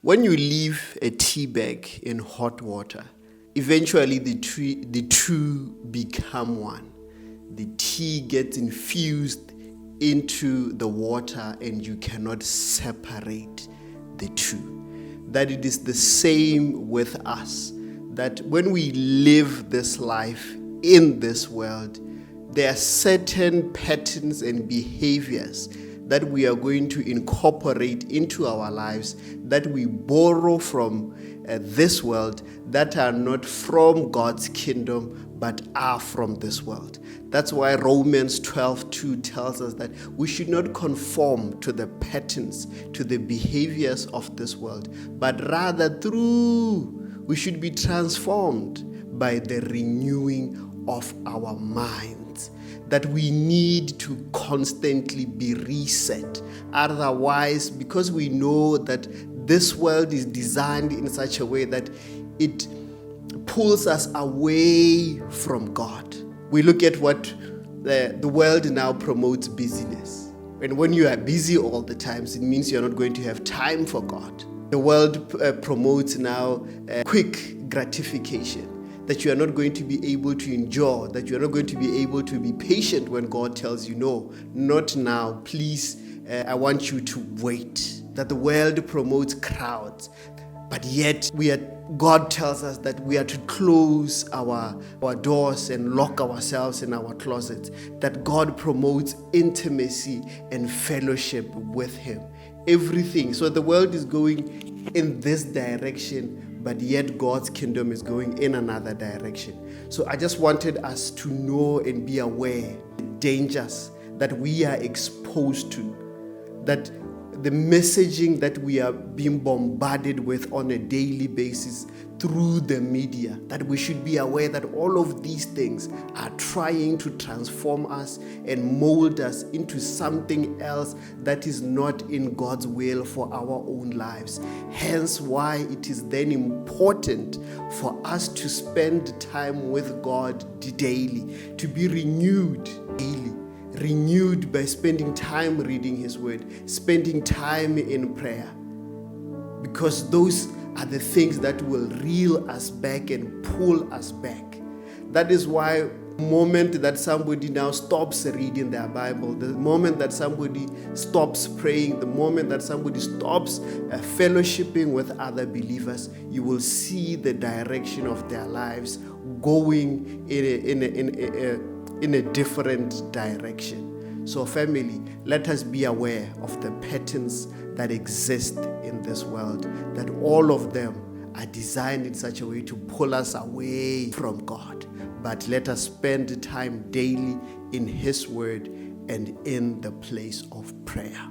When you leave a tea bag in hot water, eventually the two become one. The tea gets infused into the water and you cannot separate the two. That it is the same with us. That when we live this life in this world, there are certain patterns and behaviors that we are going to incorporate into our lives, that we borrow from this world, that are not from God's kingdom, but are from this world. That's why Romans 12:2 tells us that we should not conform to the patterns, to the behaviors of this world, but rather we should be transformed by the renewing of our minds. That we need to constantly be reset. Otherwise, because we know that this world is designed in such a way that it pulls us away from God. We look at what the world now promotes: busyness. And when you are busy all the time, it means you're not going to have time for God. The world promotes now quick gratification, that you are not going to be able to endure, that you are not going to be able to be patient when God tells you, no, not now, please, I want you to wait. That the world promotes crowds, but yet God tells us that we are to close our doors and lock ourselves in our closets, that God promotes intimacy and fellowship with Him. Everything. So the world is going in this direction, but yet God's kingdom is going in another direction. So I just wanted us to know and be aware of the dangers that we are exposed to, that the messaging that we are being bombarded with on a daily basis through the media, that we should be aware that all of these things are trying to transform us and mold us into something else that is not in God's will for our own lives. Hence why it is then important for us to spend time with God daily, to be renewed daily. Renewed by spending time reading His Word, spending time in prayer. Because those are the things that will reel us back and pull us back. That is why the moment that somebody now stops reading their Bible, the moment that somebody stops praying, the moment that somebody stops fellowshipping with other believers, you will see the direction of their lives going in a different direction. So family, let us be aware of the patterns that exist in this world, that all of them are designed in such a way to pull us away from God. But let us spend time daily in His Word and in the place of prayer.